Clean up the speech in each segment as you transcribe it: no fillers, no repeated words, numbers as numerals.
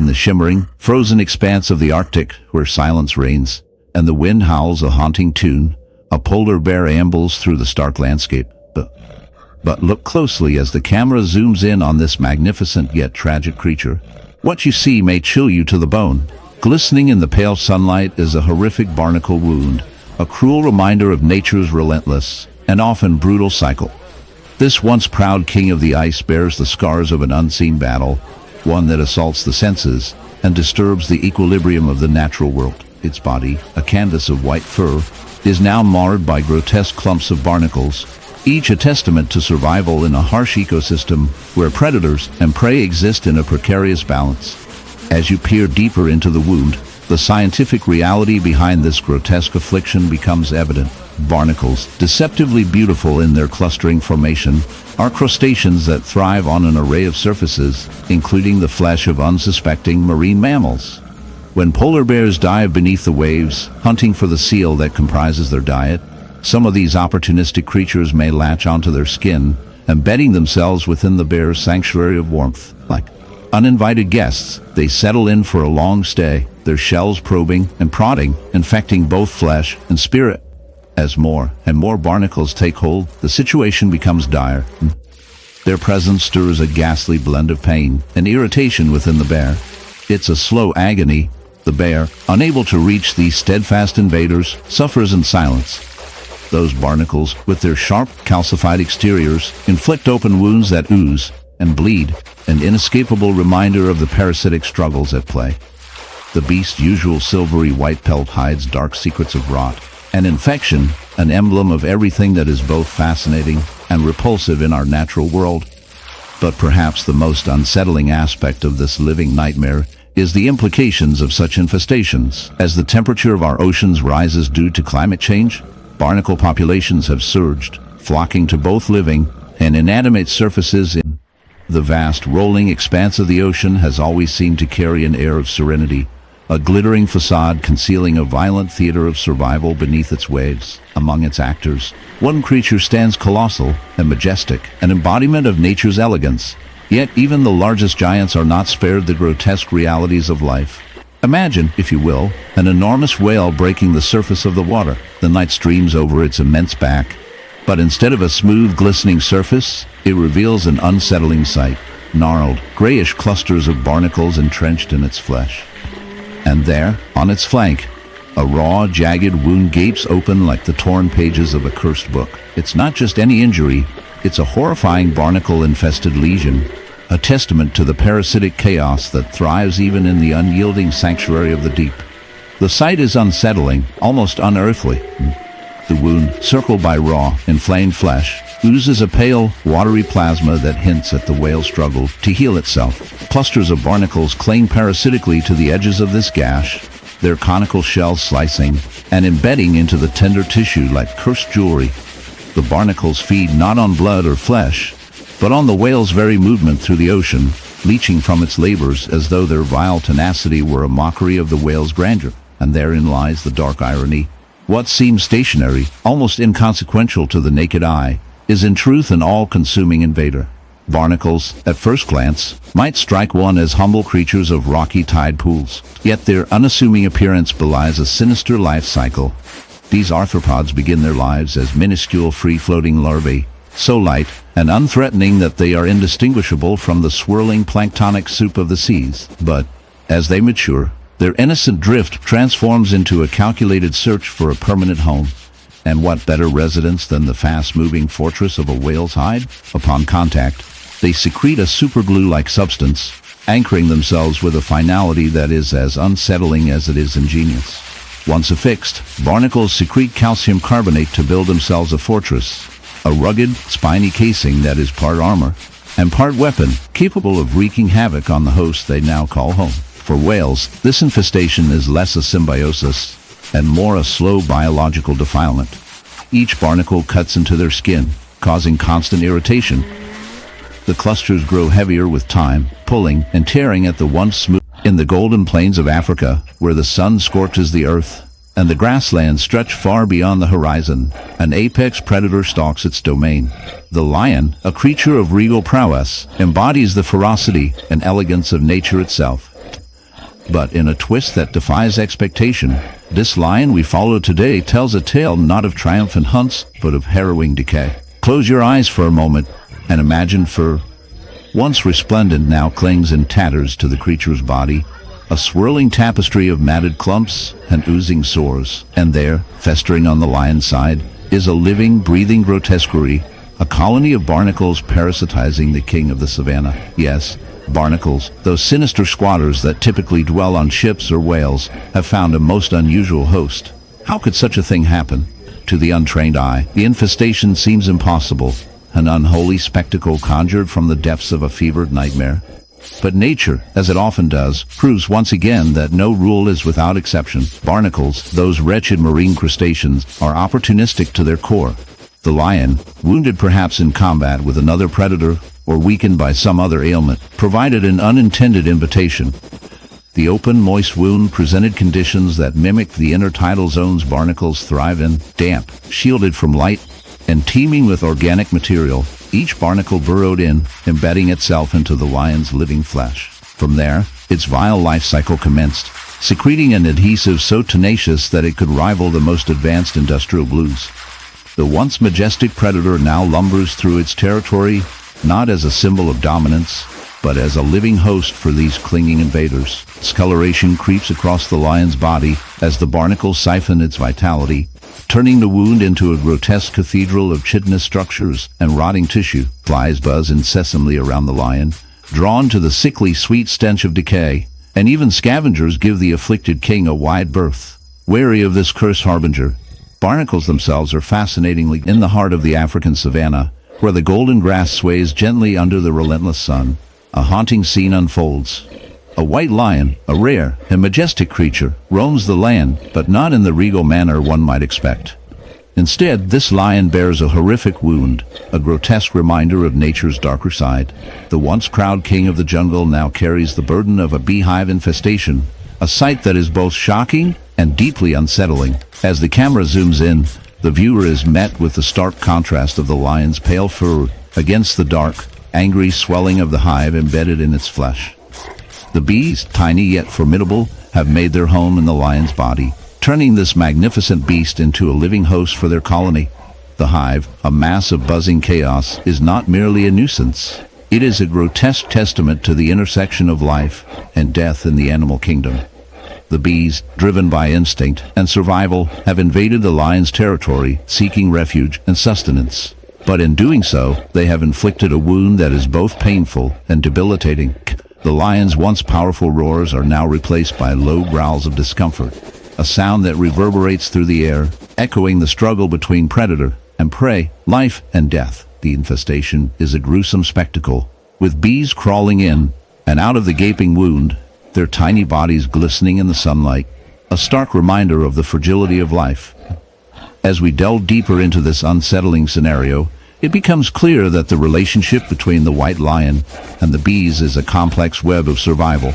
In the shimmering, frozen expanse of the Arctic, where silence reigns, and the wind howls a haunting tune, a polar bear ambles through the stark landscape. But look closely as the camera zooms in on this magnificent yet tragic creature. What you see may chill you to the bone. Glistening in the pale sunlight is a horrific barnacle wound, a cruel reminder of nature's relentless and often brutal cycle. This once proud king of the ice bears the scars of an unseen battle, one that assaults the senses and disturbs the equilibrium of the natural world. Its body, a canvas of white fur, is now marred by grotesque clumps of barnacles, each a testament to survival in a harsh ecosystem where predators and prey exist in a precarious balance. As you peer deeper into the wound, the scientific reality behind this grotesque affliction becomes evident. Barnacles, deceptively beautiful in their clustering formation, are crustaceans that thrive on an array of surfaces, including the flesh of unsuspecting marine mammals. When polar bears dive beneath the waves, hunting for the seal that comprises their diet, some of these opportunistic creatures may latch onto their skin, embedding themselves within the bear's sanctuary of warmth. Like uninvited guests, they settle in for a long stay, their shells probing and prodding, infecting both flesh and spirit. As more and more barnacles take hold, the situation becomes dire. Their presence stirs a ghastly blend of pain and irritation within the bear. It's a slow agony. The bear, unable to reach these steadfast invaders, suffers in silence. Those barnacles, with their sharp, calcified exteriors, inflict open wounds that ooze and bleed, an inescapable reminder of the parasitic struggles at play. The beast's usual silvery white pelt hides dark secrets of rot and infection, an emblem of everything that is both fascinating and repulsive in our natural world. But perhaps the most unsettling aspect of this living nightmare is the implications of such infestations. As the temperature of our oceans rises due to climate change, barnacle populations have surged, flocking to both living and inanimate surfaces. The vast, rolling expanse of the ocean has always seemed to carry an air of serenity, a glittering facade concealing a violent theater of survival beneath its waves. Among its actors, one creature stands colossal and majestic, an embodiment of nature's elegance. Yet even the largest giants are not spared the grotesque realities of life. Imagine, if you will, an enormous whale breaking the surface of the water. The night streams over its immense back, but instead of a smooth, glistening surface, it reveals an unsettling sight. Gnarled, grayish clusters of barnacles entrenched in its flesh. And there, on its flank, a raw, jagged wound gapes open like the torn pages of a cursed book. It's not just any injury, it's a horrifying barnacle-infested lesion, a testament to the parasitic chaos that thrives even in the unyielding sanctuary of the deep. The sight is unsettling, almost unearthly. The wound, circled by raw, inflamed flesh, oozes a pale, watery plasma that hints at the whale's struggle to heal itself. Clusters of barnacles cling parasitically to the edges of this gash, their conical shells slicing and embedding into the tender tissue like cursed jewelry. The barnacles feed not on blood or flesh, but on the whale's very movement through the ocean, leeching from its labors as though their vile tenacity were a mockery of the whale's grandeur. And therein lies the dark irony. What seems stationary, almost inconsequential to the naked eye, is in truth an all-consuming invader. Barnacles, at first glance, might strike one as humble creatures of rocky tide pools, yet their unassuming appearance belies a sinister life cycle. These arthropods begin their lives as minuscule free-floating larvae, so light and unthreatening that they are indistinguishable from the swirling planktonic soup of the seas. But, as they mature, their innocent drift transforms into a calculated search for a permanent home. And what better residence than the fast-moving fortress of a whale's hide? Upon contact, they secrete a superglue-like substance, anchoring themselves with a finality that is as unsettling as it is ingenious. Once affixed, barnacles secrete calcium carbonate to build themselves a fortress, a rugged, spiny casing that is part armor and part weapon, capable of wreaking havoc on the host they now call home. For whales, this infestation is less a symbiosis and more a slow biological defilement. Each barnacle cuts into their skin, causing constant irritation. The clusters grow heavier with time, pulling and tearing at the once smooth. In the golden plains of Africa, where the sun scorches the earth and the grasslands stretch far beyond the horizon, an apex predator stalks its domain. The lion, a creature of regal prowess, embodies the ferocity and elegance of nature itself. But in a twist that defies expectation, this lion we follow today tells a tale not of triumphant hunts, but of harrowing decay. Close your eyes for a moment and imagine fur, once resplendent, now clings in tatters to the creature's body, a swirling tapestry of matted clumps and oozing sores. And there, festering on the lion's side, is a living, breathing grotesquerie, a colony of barnacles parasitizing the king of the savannah. Yes, barnacles, those sinister squatters that typically dwell on ships or whales, have found a most unusual host. How could such a thing happen? To the untrained eye, the infestation seems impossible, an unholy spectacle conjured from the depths of a fevered nightmare. But nature, as it often does, proves once again that no rule is without exception. Barnacles, those wretched marine crustaceans, are opportunistic to their core. The lion, wounded perhaps in combat with another predator or weakened by some other ailment, provided an unintended invitation. The open, moist wound presented conditions that mimicked the intertidal zones barnacles thrive in, damp, shielded from light, and teeming with organic material. Each barnacle burrowed in, embedding itself into the lion's living flesh. From there, its vile life cycle commenced, secreting an adhesive so tenacious that it could rival the most advanced industrial glues. The once majestic predator now lumbers through its territory, not as a symbol of dominance, but as a living host for these clinging invaders. Discoloration creeps across the lion's body as the barnacles siphon its vitality, turning the wound into a grotesque cathedral of chitinous structures and rotting tissue. Flies buzz incessantly around the lion, drawn to the sickly sweet stench of decay, and even scavengers give the afflicted king a wide berth. Wary of this curse harbinger, barnacles themselves are fascinatingly in the heart of the African savanna, where the golden grass sways gently under the relentless sun. A haunting scene unfolds. A white lion, a rare and majestic creature, roams the land, but not in the regal manner one might expect. Instead, this lion bears a horrific wound, a grotesque reminder of nature's darker side. The once proud king of the jungle now carries the burden of a beehive infestation, a sight that is both shocking and deeply unsettling. As the camera zooms in, the viewer is met with the stark contrast of the lion's pale fur against the dark, angry swelling of the hive embedded in its flesh. The bees, tiny yet formidable, have made their home in the lion's body, turning this magnificent beast into a living host for their colony. The hive, a mass of buzzing chaos, is not merely a nuisance. It is a grotesque testament to the intersection of life and death in the animal kingdom. The bees, driven by instinct and survival, have invaded the lion's territory, seeking refuge and sustenance. But in doing so, they have inflicted a wound that is both painful and debilitating. The lion's once powerful roars are now replaced by low growls of discomfort, a sound that reverberates through the air, echoing the struggle between predator and prey, life and death. The infestation is a gruesome spectacle, with bees crawling in and out of the gaping wound, their tiny bodies glistening in the sunlight, a stark reminder of the fragility of life. As we delve deeper into this unsettling scenario, it becomes clear that the relationship between the white lion and the bees is a complex web of survival.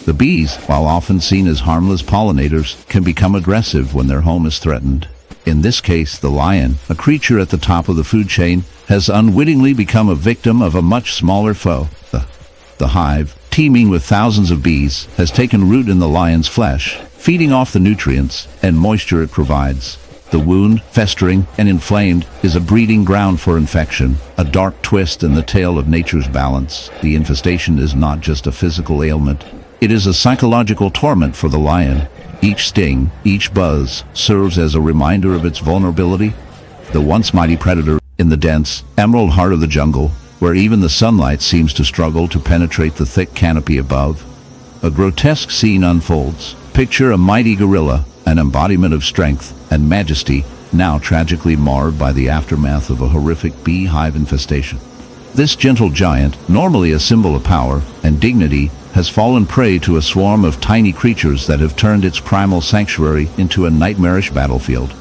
The bees, while often seen as harmless pollinators, can become aggressive when their home is threatened. In this case, the lion, a creature at the top of the food chain, has unwittingly become a victim of a much smaller foe. The hive, teeming with thousands of bees, has taken root in the lion's flesh, feeding off the nutrients and moisture it provides. The wound, festering and inflamed, is a breeding ground for infection, a dark twist in the tale of nature's balance. The infestation is not just a physical ailment. It is a psychological torment for the lion. Each sting, each buzz, serves as a reminder of its vulnerability. The once mighty predator in the dense, emerald heart of the jungle, where even the sunlight seems to struggle to penetrate the thick canopy above. A grotesque scene unfolds. Picture a mighty gorilla, an embodiment of strength and majesty, now tragically marred by the aftermath of a horrific beehive infestation. This gentle giant, normally a symbol of power and dignity, has fallen prey to a swarm of tiny creatures that have turned its primal sanctuary into a nightmarish battlefield.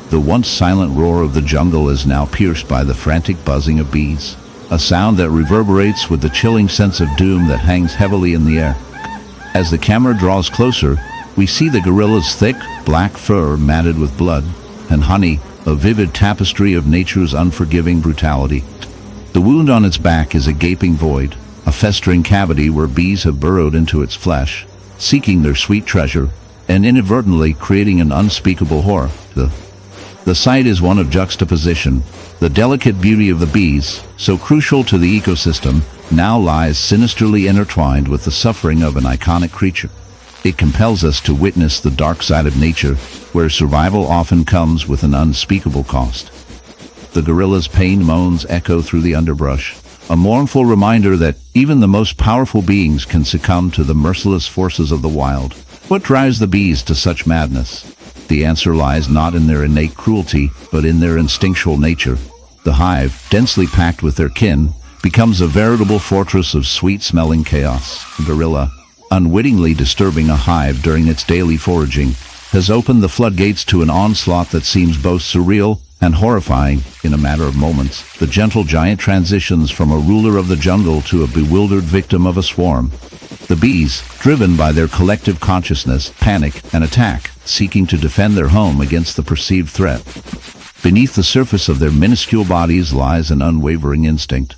The once silent roar of the jungle is now pierced by the frantic buzzing of bees, a sound that reverberates with the chilling sense of doom that hangs heavily in the air. As the camera draws closer, we see the gorilla's thick, black fur matted with blood, and honey, a vivid tapestry of nature's unforgiving brutality. The wound on its back is a gaping void, a festering cavity where bees have burrowed into its flesh, seeking their sweet treasure, and inadvertently creating an unspeakable horror. The sight is one of juxtaposition. The delicate beauty of the bees, so crucial to the ecosystem, now lies sinisterly intertwined with the suffering of an iconic creature. It compels us to witness the dark side of nature, where survival often comes with an unspeakable cost. The gorilla's pained moans echo through the underbrush, a mournful reminder that even the most powerful beings can succumb to the merciless forces of the wild. What drives the bees to such madness? The answer lies not in their innate cruelty, but in their instinctual nature. The hive, densely packed with their kin, becomes a veritable fortress of sweet-smelling chaos. The gorilla, unwittingly disturbing a hive during its daily foraging, has opened the floodgates to an onslaught that seems both surreal and horrifying. In a matter of moments, the gentle giant transitions from a ruler of the jungle to a bewildered victim of a swarm. The bees, driven by their collective consciousness, panic and attack, seeking to defend their home against the perceived threat. Beneath the surface of their minuscule bodies lies an unwavering instinct.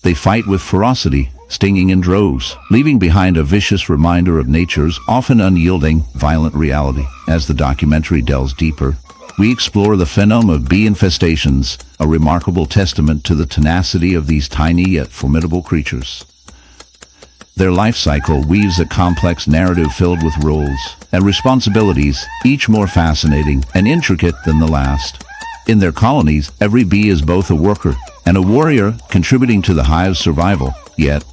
They fight with ferocity, stinging in droves, leaving behind a vicious reminder of nature's often unyielding, violent reality. As the documentary delves deeper, we explore the phenomenon of bee infestations, a remarkable testament to the tenacity of these tiny yet formidable creatures. Their life cycle weaves a complex narrative filled with roles and responsibilities, each more fascinating and intricate than the last. In their colonies, every bee is both a worker and a warrior, contributing to the hive's survival. Yet,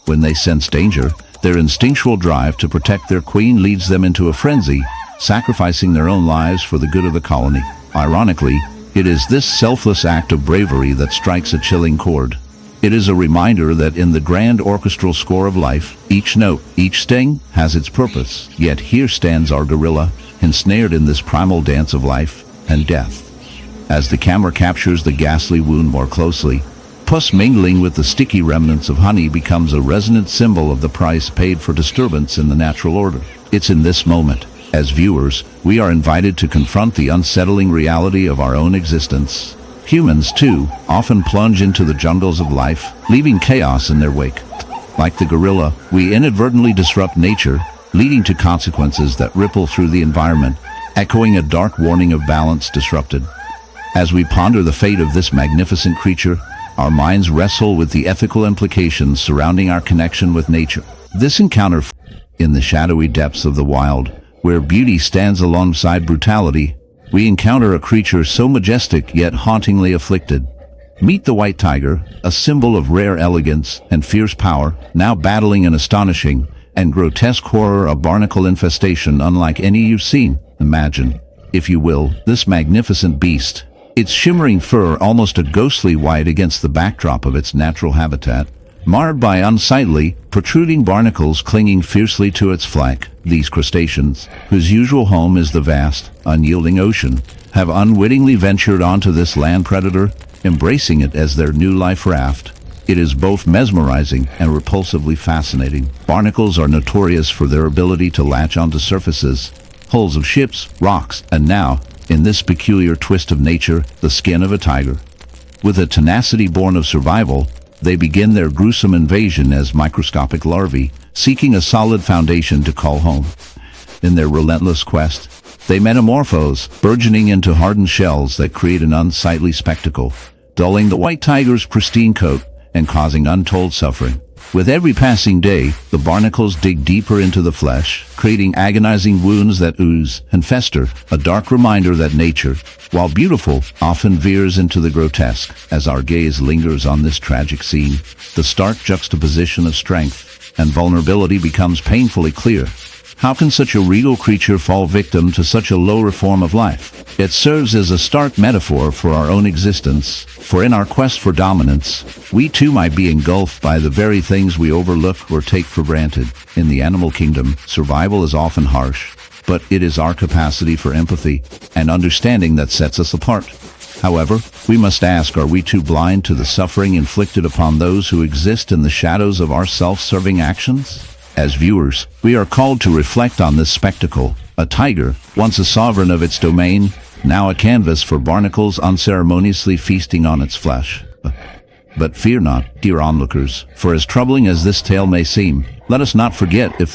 when they sense danger, their instinctual drive to protect their queen leads them into a frenzy, sacrificing their own lives for the good of the colony. Ironically, it is this selfless act of bravery that strikes a chilling chord. It is a reminder that in the grand orchestral score of life, each note, each sting, has its purpose. Yet here stands our gorilla, ensnared in this primal dance of life and death. As the camera captures the ghastly wound more closely, pus mingling with the sticky remnants of honey becomes a resonant symbol of the price paid for disturbance in the natural order. It's in this moment, as viewers, we are invited to confront the unsettling reality of our own existence. Humans, too, often plunge into the jungles of life, leaving chaos in their wake. Like the gorilla, we inadvertently disrupt nature, leading to consequences that ripple through the environment, echoing a dark warning of balance disrupted. As we ponder the fate of this magnificent creature, our minds wrestle with the ethical implications surrounding our connection with nature. This encounter in the shadowy depths of the wild, where beauty stands alongside brutality, we encounter a creature so majestic yet hauntingly afflicted. Meet the white tiger, a symbol of rare elegance and fierce power, now battling an astonishing and grotesque horror, a barnacle infestation unlike any you've seen. Imagine, if you will, this magnificent beast, its shimmering fur almost a ghostly white against the backdrop of its natural habitat, marred by unsightly, protruding barnacles clinging fiercely to its flank. These crustaceans, whose usual home is the vast, unyielding ocean, have unwittingly ventured onto this land predator, embracing it as their new life raft. It is both mesmerizing and repulsively fascinating. Barnacles are notorious for their ability to latch onto surfaces, hulls of ships, rocks, and now, in this peculiar twist of nature, the skin of a tiger. With a tenacity born of survival, they begin their gruesome invasion as microscopic larvae, seeking a solid foundation to call home. In their relentless quest, they metamorphose, burgeoning into hardened shells that create an unsightly spectacle, dulling the white tiger's pristine coat and causing untold suffering. With every passing day, the barnacles dig deeper into the flesh, creating agonizing wounds that ooze and fester, a dark reminder that nature, while beautiful, often veers into the grotesque. As our gaze lingers on this tragic scene, the stark juxtaposition of strength and vulnerability becomes painfully clear. How can such a regal creature fall victim to such a lower form of life? It serves as a stark metaphor for our own existence, for in our quest for dominance, we too might be engulfed by the very things we overlook or take for granted. In the animal kingdom, survival is often harsh, but it is our capacity for empathy and understanding that sets us apart. However, we must ask, are we too blind to the suffering inflicted upon those who exist in the shadows of our self-serving actions? As viewers, we are called to reflect on this spectacle. A tiger, once a sovereign of its domain, now a canvas for barnacles unceremoniously feasting on its flesh. But fear not, dear onlookers, for as troubling as this tale may seem, let us not forget, if